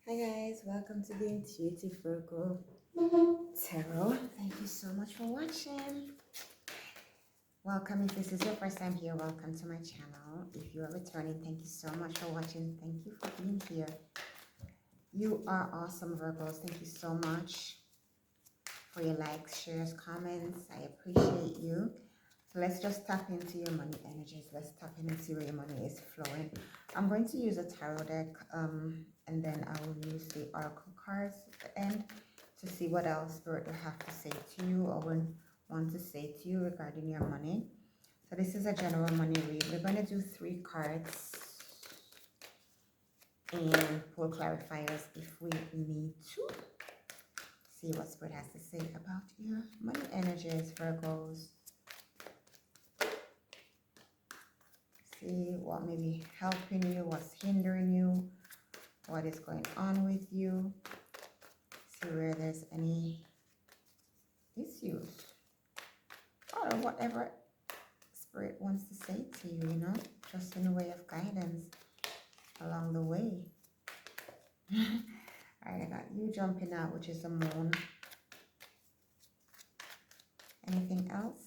Hi guys, welcome to the Intuitive Virgo Tarot. Thank you so much for watching. Welcome if this is your first time here. Welcome to my channel. If you are returning, thank you so much for watching. Thank you for being here. You are awesome, Virgos. Thank you so much for your likes, shares, comments. I appreciate you. So let's just tap into your money energies. Let's tap in and see where your money is flowing. I'm going to use a tarot deck and then I will use the oracle cards at the end to see what else Spirit will have to say to you or will want to say to you regarding your money. So this is a general money read. We're going to do 3 cards and pull clarifiers if we need to. See what Spirit has to say about your money energies, Virgos. See what may be helping you, what's hindering you, what is going on with you. See where there's any issues or whatever Spirit wants to say to you, you know, just in a way of guidance along the way. Alright, I got you jumping out, which is the moon. Anything else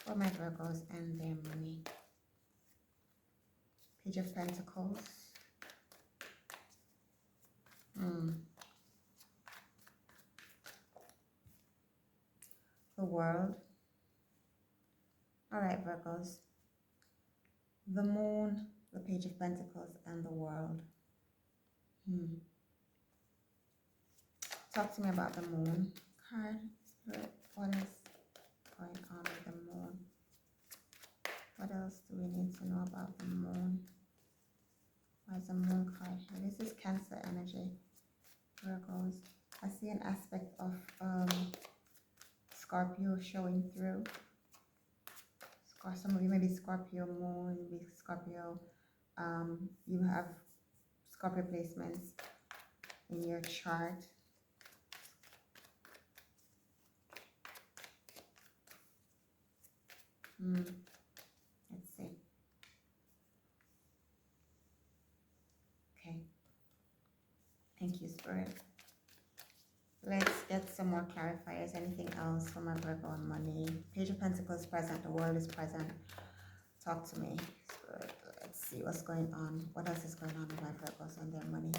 for my Virgos and their money? Page of Pentacles. The World. Alright, Virgos. The Moon, the Page of Pentacles, and the World. Talk to me about the Moon card, Spirit. What is going on with the Moon? What else do we need to know about the Moon? Why is the Moon card here? This is Cancer energy, Virgos. I see an aspect of Scorpio showing through. Some of you may be Scorpio Moon, maybe Scorpio. You have Scorpio placements in your chart. Let's see. Okay. Thank you, Spirit. Let's get some more clarifiers. Anything else for my Virgo and money? Page of Pentacles present. The World is present. Talk to me, Spirit. Let's see what's going on. What else is going on with my Virgos and their money?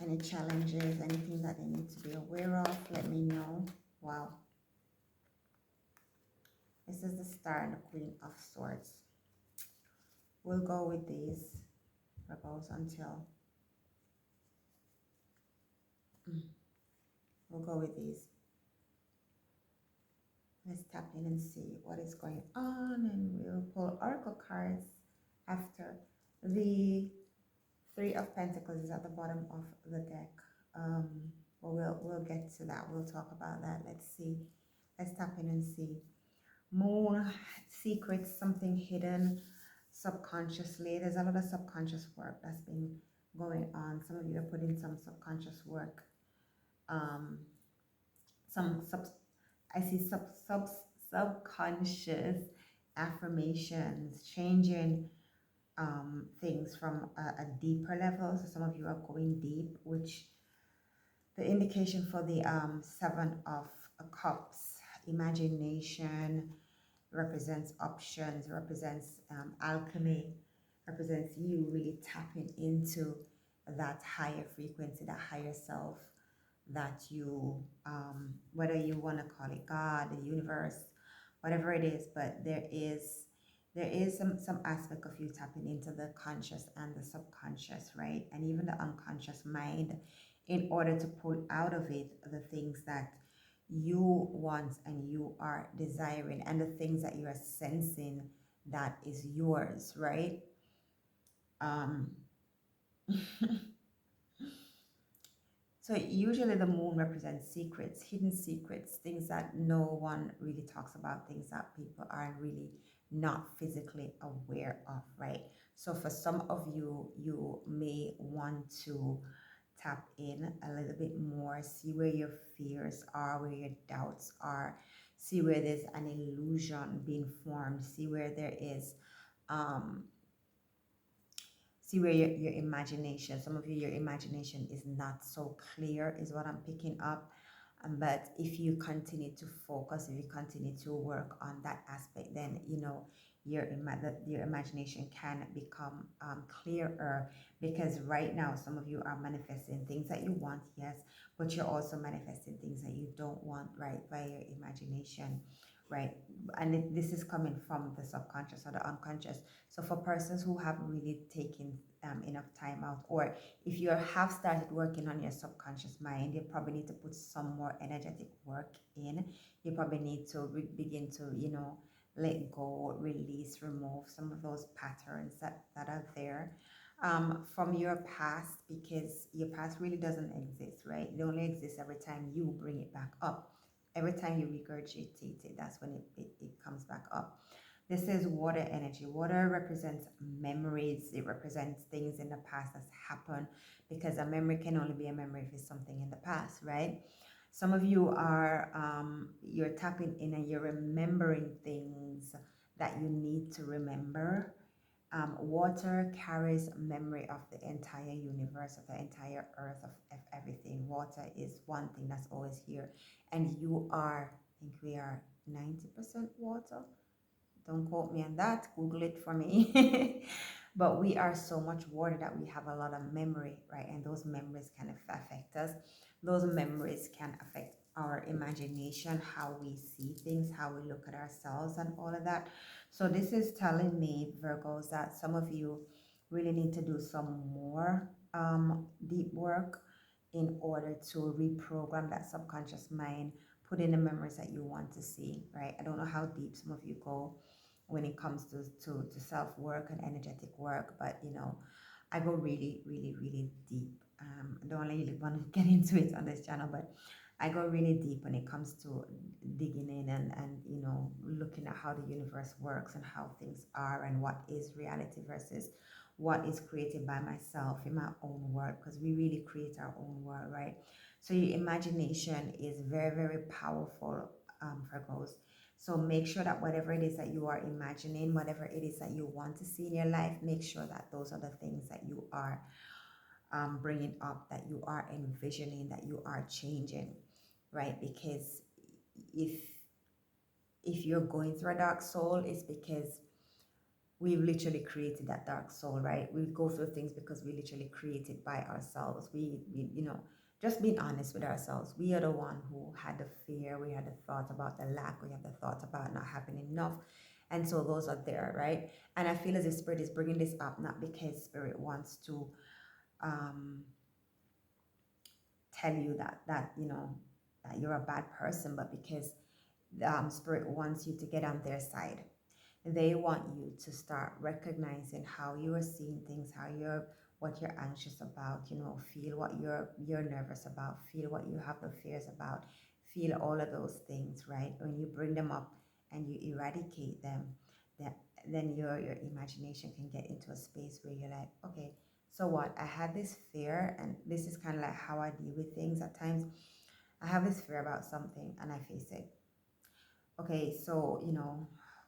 Any challenges? Anything that they need to be aware of? Let me know. Wow. This is the Star and the Queen of Swords. We'll go with these Virgos until we'll go with these. Let's tap in and see what is going on, and we'll pull oracle cards after. The 3 of Pentacles is at the bottom of the deck. We'll get to that. We'll talk about that. Let's see. Let's tap in and see. Moon, secrets, something hidden subconsciously. There's a lot of subconscious work that's been going on. Some of you are putting some subconscious work. I see subconscious affirmations, changing things from a deeper level. So some of you are going deep, which the indication for the 7 of Cups, imagination, represents options, represents alchemy, represents you really tapping into that higher frequency, that higher self that you, whether you want to call it God, the universe, whatever it is, but there is some aspect of you tapping into the conscious and the subconscious, right? And even the unconscious mind, in order to pull out of it the things that you want and you are desiring, and the things that you are sensing that is yours, right? So usually the moon represents secrets, hidden secrets, things that no one really talks about, things that people are really not physically aware of, right? So for some of you, you may want to tap in a little bit more, see where your fears are, where your doubts are, see where there's an illusion being formed, see where there is see where your imagination, some of you, your imagination is not so clear, is what I'm picking up. But if you continue to focus, if you continue to work on that aspect, then your imagination can become clearer. Because right now, some of you are manifesting things that you want, yes, but you're also manifesting things that you don't want, right, by your imagination, right? And this is coming from the subconscious or the unconscious. So for persons who haven't really taken enough time out, or if you have started working on your subconscious mind, you probably need to put some more energetic work in. You probably need to begin to, let go, release, remove some of those patterns that are there from your past, because your past really doesn't exist, right? It only exists every time you bring it back up. Every time you regurgitate it, that's when it comes back up. This is water energy. Water represents memories. It represents things in the past that's happened, because a memory can only be a memory if it's something in the past, right? Some of you are you're tapping in and you're remembering things that you need to remember. Water carries memory of the entire universe, of the entire earth, of everything. Water is one thing that's always here. And you are, I think we are 90% water. Don't quote me on that. Google it for me. But we are so much water that we have a lot of memory, right? And those memories can affect us. Those memories can affect our imagination, how we see things, how we look at ourselves, and all of that. So this is telling me, Virgos, that some of you really need to do some more deep work in order to reprogram that subconscious mind, put in the memories that you want to see, right? I don't know how deep some of you go when it comes to self work and energetic work, but I go really, really, really deep. I don't really want to get into it on this channel, but I go really deep when it comes to digging in and looking at how the universe works and how things are and what is reality versus what is created by myself in my own world, because we really create our own world, right? So your imagination is very, very powerful, Virgos. So make sure that whatever it is that you are imagining, whatever it is that you want to see in your life, make sure that those are the things that you are bringing up, that you are envisioning, that you are changing, right? Because if if you're going through a dark soul, it's because we've literally created that dark soul, right? We go through things because we literally create it by ourselves. We just being honest with ourselves. We are the one who had the fear, we had the thought about the lack, we had the thought about not having enough. And so those are there, right? And I feel as if Spirit is bringing this up, not because Spirit wants to um, tell you that you're a bad person, but because Spirit wants you to get on their side. They want you to start recognizing how you are seeing things, what you're anxious about, feel what you're nervous about, feel what you have the fears about, feel all of those things, right? When you bring them up and you eradicate them, that then your imagination can get into a space where you're like, okay, so what? I had this fear, and this is kind of like how I deal with things at times. I have this fear about something and I face it. Okay, so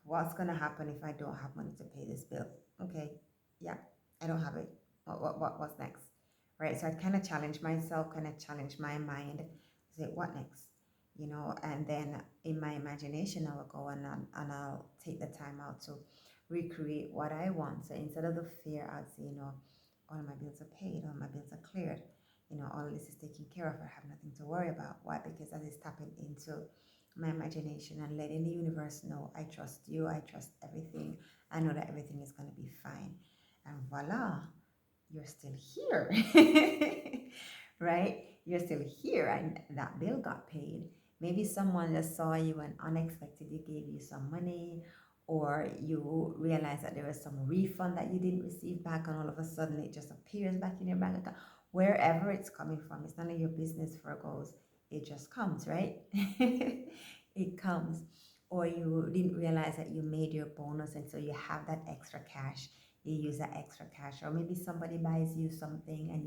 what's gonna happen if I don't have money to pay this bill? Okay, yeah, I don't have it. What's next? Right. So I kind of challenge myself, kind of challenge my mind. Say, what next? And then in my imagination, I will go and I'll take the time out to recreate what I want. So instead of the fear, I'd say, all of my bills are paid, all my bills are cleared. All of this is taken care of. I have nothing to worry about. Why? Because as it's tapping into my imagination and letting the universe know, I trust you, I trust everything, I know that everything is going to be fine. And voila, you're still here. Right? You're still here, and that bill got paid. Maybe someone just saw you and unexpectedly gave you some money, or you realize that there was some refund that you didn't receive back, and all of a sudden it just appears back in your bank account. Wherever it's coming from, it's none of your business, Virgos. It just comes, right? It comes. Or you didn't realize that you made your bonus, and so you have that extra cash. You use that extra cash, or maybe somebody buys you something, and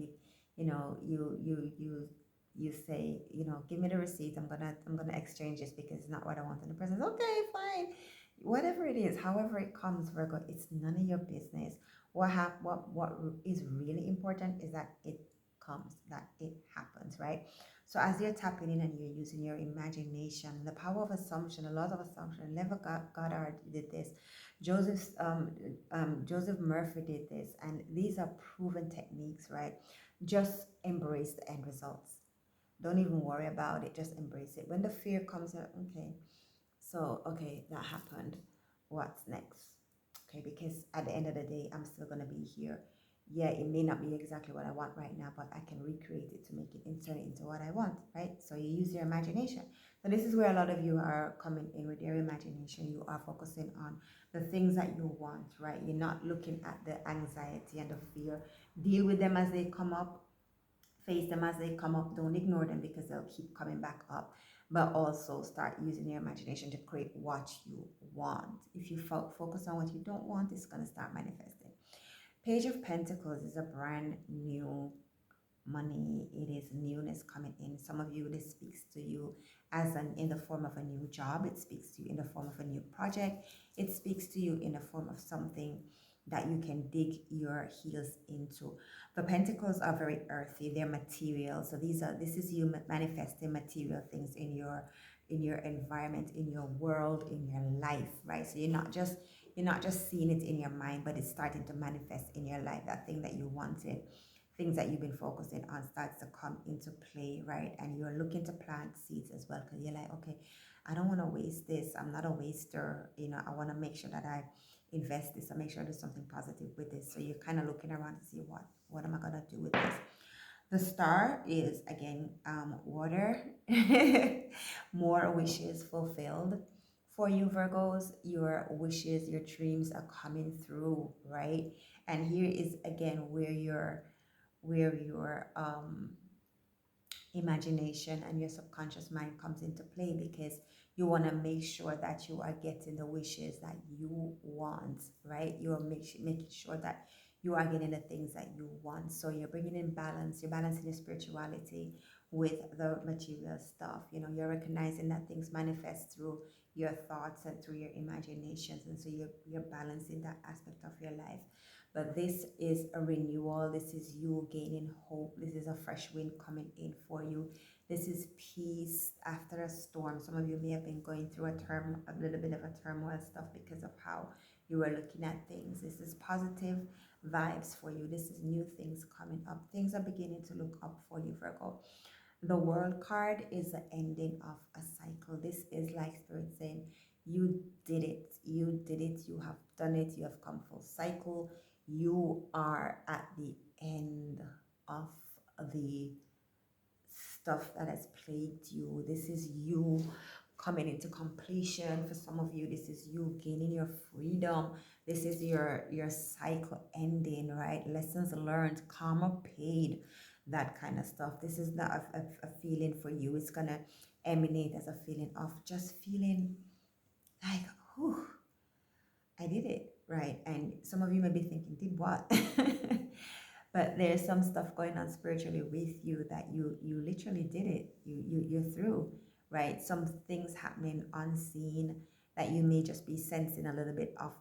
you say, give me the receipt. I'm gonna exchange this because it's not what I want. And the person's okay, fine. Whatever it is, however it comes, Virgo, it's none of your business. What is really important is that it comes, that it happens, right? So as you're tapping in and you're using your imagination, the power of assumption, a lot of assumption. Never Goddard did this. Joseph Murphy did this, and these are proven techniques, right? Just embrace the end results. Don't even worry about it. Just embrace it. When the fear comes up, okay, so, okay, that happened. What's next? Okay, because at the end of the day, I'm still going to be here. Yeah, it may not be exactly what I want right now, but I can recreate it to make it insert it into what I want, right? So you use your imagination. So this is where a lot of you are coming in with your imagination. You are focusing on the things that you want, right? You're not looking at the anxiety and the fear. Deal with them as they come up, face them as they come up. Don't ignore them because they'll keep coming back up. But also start using your imagination to create what you want. If you focus on what you don't want, it's going to start manifesting. Page of Pentacles is a brand new money. It is newness coming in. Some of you, this speaks to you as in the form of a new job. It speaks to you in the form of a new project. It speaks to you in the form of something that you can dig your heels into. The pentacles are very earthy. They're material. So this is you manifesting material things in your environment, in your world, in your life, right? So you're not just seeing it in your mind, but it's starting to manifest in your life. That thing that you wanted, things that you've been focusing on starts to come into play, right? And you're looking to plant seeds as well, because you're like, okay, I don't want to waste this. I'm not a waster. I want to make sure that I invest this and make sure there's something positive with this. So you're kind of looking around to see what am I going to do with this. The star is again water. More wishes fulfilled for you, Virgos. Your wishes, your dreams are coming through, right? And here is again where your imagination and your subconscious mind comes into play, because you want to make sure that you are getting the wishes that you want, right? You are making sure that you are getting the things that you want. So you're bringing in balance. You're balancing your spirituality with the material stuff. You're recognizing that things manifest through your thoughts and through your imaginations, and so you're balancing that aspect of your life. But this is a renewal. This is you gaining hope. This is a fresh wind coming in for you. This is peace after a storm. Some of you may have been going through a little bit of a turmoil stuff because of how you were looking at things. This is positive vibes for you. This is new things coming up. Things are beginning to look up for you, Virgo. The World card is the ending of a cycle. This is like Spirit saying, you did it. You did it. You have done it. You have come full cycle. You are at the end of the stuff that has plagued you. This is you coming into completion. For some of you, this is you gaining your freedom. This is your cycle ending, right? Lessons learned, karma paid, that kind of stuff. This is not a feeling for you. It's gonna emanate as a feeling of just feeling like, whew, I did it, right? And some of you may be thinking, did what? But there's some stuff going on spiritually with you that you literally did it. You're through, right? Some things happening unseen that you may just be sensing a little bit of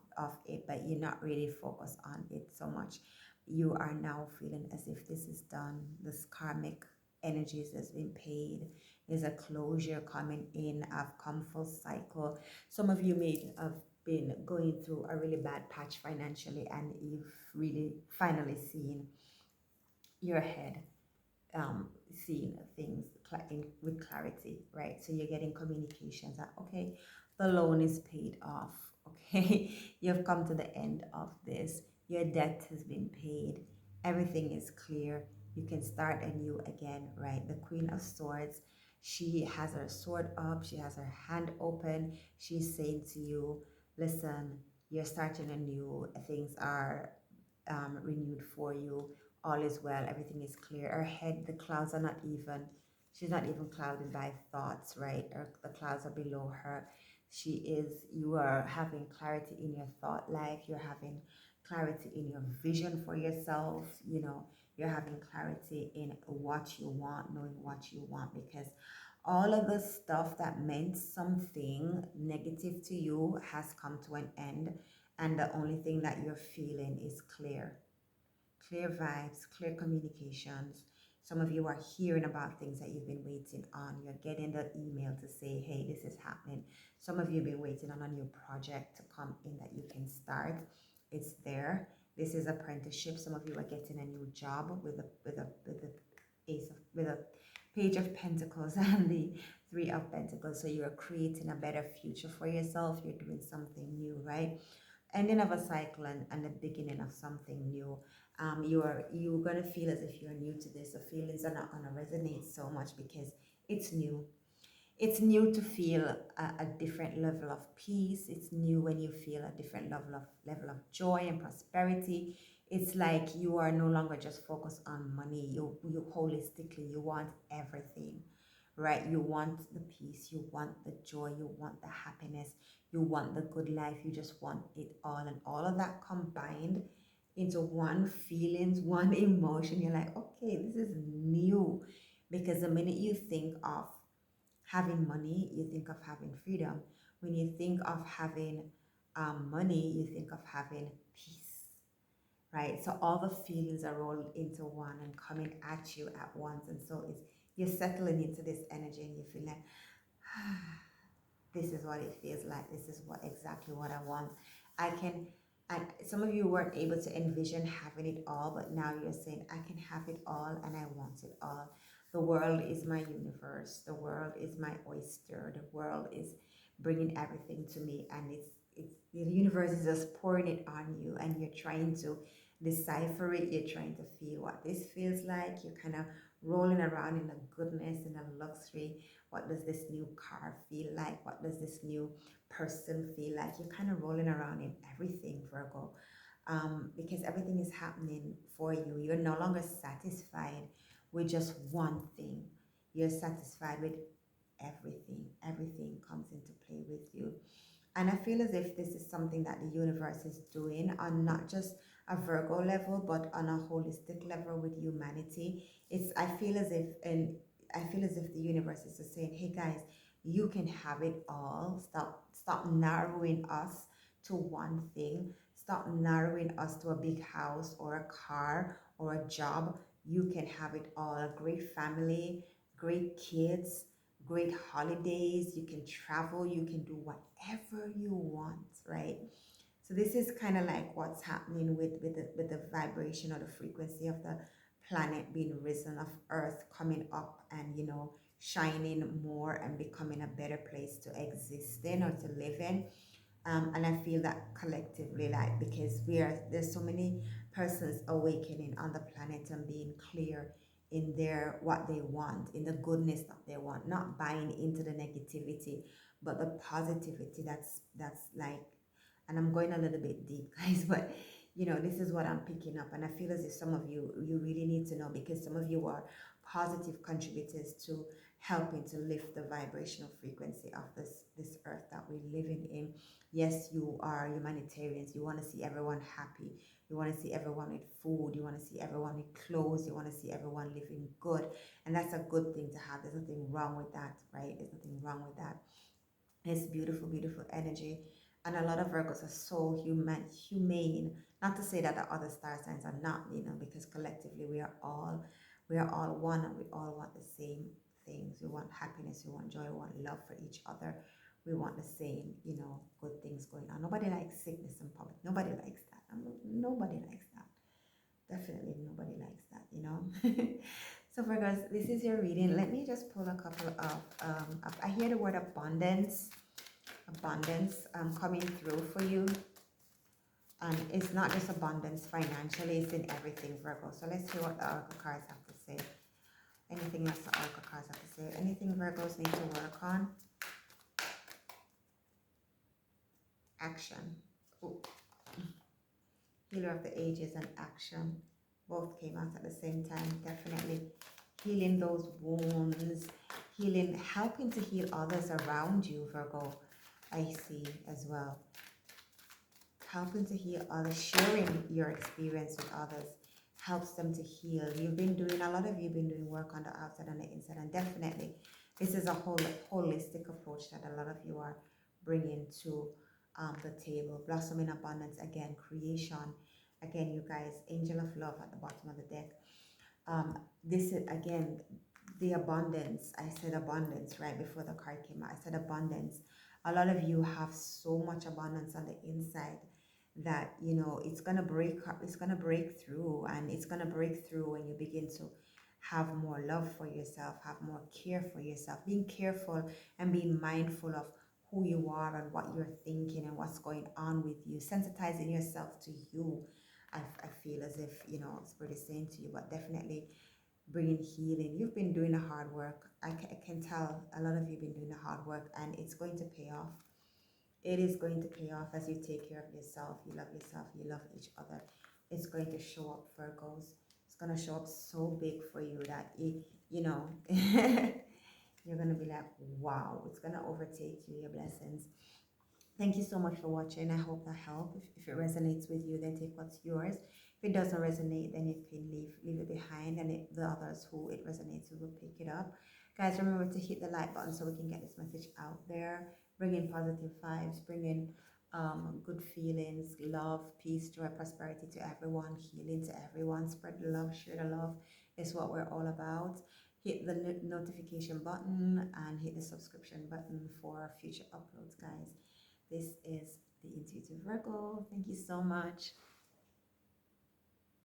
it, but you're not really focused on it so much. You are now feeling as if this is done. This karmic energies has been paid. There's a closure coming in. I've come full cycle. Some of you may have been going through a really bad patch financially, and you've really finally seen your head, seeing things with clarity, right? So you're getting communications that, okay, the loan is paid off, okay, you've come to the end of this, your debt has been paid, everything is clear, you can start anew again, right? The Queen of Swords, she has her sword up, she has her hand open, she's saying to you, listen, you're starting anew, things are renewed for you, all is well, everything is clear. Her head, the clouds are not even, she's not even clouded by thoughts, right? The clouds are below her. You are having clarity in your thought life, you're having clarity in your vision for yourself, you're having clarity in what you want, knowing what you want, because all of the stuff that meant something negative to you has come to an end, and the only thing that you're feeling is clear vibes, clear communications. Some of you are hearing about things that you've been waiting on. You're getting the email to say, hey, this is happening. Some of you have been waiting on a new project to come in that you can start. It's there. This is apprenticeship. Some of you are getting a new job with a page of pentacles and the three of pentacles. So you're creating a better future for yourself. You're doing something new, right? Ending of a cycle and the beginning of something new. You're gonna feel as if you're new to this. The feelings are not gonna resonate so much because it's new. It's new to feel a different level of peace. It's new when you feel a different level of joy and prosperity. It's like you are no longer just focused on money. You holistically, you want everything, right? You want the peace, you want the joy, you want the happiness, you want the good life. You just want it all, and all of that combined into one feelings, one emotion. You're like, okay, this is new, because the minute you think of having money, you think of having freedom. When you think of having money, you think of having peace, right? So all the feelings are rolled into one and coming at you at once. And so it's, you're settling into this energy and you feel like, this is what it feels like. This is what exactly what I want. I can, and some of you weren't able to envision having it all, but now you're saying, I can have it all and I want it all. The world is my universe. The world is my oyster. The world is bringing everything to me, and it's the universe is just pouring it on you, and you're trying to decipher it. You're trying to feel what this feels like. You're kind of rolling around in the goodness and the luxury. What does this new car feel like? What does this new person feel like? You're kind of rolling around in everything, Virgo, because everything is happening for you. You're no longer satisfied with just one thing. You're satisfied with everything. Everything comes into play with you. And I feel as if this is something that the universe is doing on not just a Virgo level, but on a holistic level with humanity. It's I feel as if the universe is just saying, hey guys, you can have it all. Stop narrowing us to one thing. Stop narrowing us to a big house or a car or a job. You can have it all. A great family, great kids, great holidays. You can travel. You can do whatever you want, right? So this is kind of like what's happening with the vibration or the frequency of the planet being risen, of Earth coming up and, you know, shining more and becoming a better place to exist in or to live in. And I feel that collectively, like, because there's so many persons awakening on the planet and being clear in their what they want, in the goodness that they want, not buying into the negativity, but the positivity that's like, and I'm going a little bit deep, guys, but you know, this is what I'm picking up, and I feel as if some of you really need to know, because some of you are positive contributors to helping to lift the vibrational frequency of this earth that we're living in. Yes, you are humanitarians. You want to see everyone happy. You want to see everyone with food. You want to see everyone with clothes. You want to see everyone living good. And that's a good thing to have. There's nothing wrong with that, right? There's nothing wrong with that. It's beautiful, beautiful energy. And a lot of Virgos are so humane. Not to say that the other star signs are not, you know, because collectively we are all one, and we all want the same things. We want happiness, we want joy, we want love for each other. We want the same, you know, good things going on. Nobody likes sickness in public. Nobody likes that. Nobody likes that. Definitely nobody likes that, you know. So Virgos, this is your reading. Let me just pull a couple of I hear the word abundance coming through for you. And it's not just abundance financially, it's in everything, Virgo. So let's see what the oracle cards have to say. Anything else the oracle cards have to say? Anything Virgos need to work on? Action. Ooh. Healer of the ages and action. Both came out at the same time. Definitely healing those wounds, healing, helping to heal others around you, Virgo. I see as well. Helping to heal others, sharing your experience with others helps them to heal. A lot of you have been doing work on the outside and the inside, and definitely this is a holistic approach that a lot of you are bringing to the table. Blossom in abundance, again, creation. Again, you guys, angel of love at the bottom of the deck. This is, again, the abundance. I said abundance right before the card came out. I said abundance. A lot of you have so much abundance on the inside that, you know, it's gonna break up, it's gonna break through, and it's gonna break through when you begin to have more love for yourself, have more care for yourself, being careful and being mindful of who you are and what you're thinking and what's going on with you, sensitizing yourself to you. I feel as if, you know, Spirit is saying to you, but definitely bringing healing. You've been doing the hard work. I can tell a lot of you have been doing the hard work, and it's going to pay off. It is going to pay off as you take care of yourself, you love yourself, you love each other. It's going to show up, Virgos. It's going to show up so big for you that it, you know, you're going to be like, wow, it's going to overtake you, your blessings. Thank you so much for watching. I hope that helped. If it resonates with you, then take what's yours. If it doesn't resonate, then you can leave it behind, and the others who it resonates with will pick it up. Guys, remember to hit the like button so we can get this message out there. Bring in positive vibes, bring in good feelings, love, peace, joy, prosperity to everyone, healing to everyone. Spread the love, share the love is what we're all about. Hit the notification button and hit the subscription button for future uploads, guys. This is the Intuitive Virgo. Thank you so much.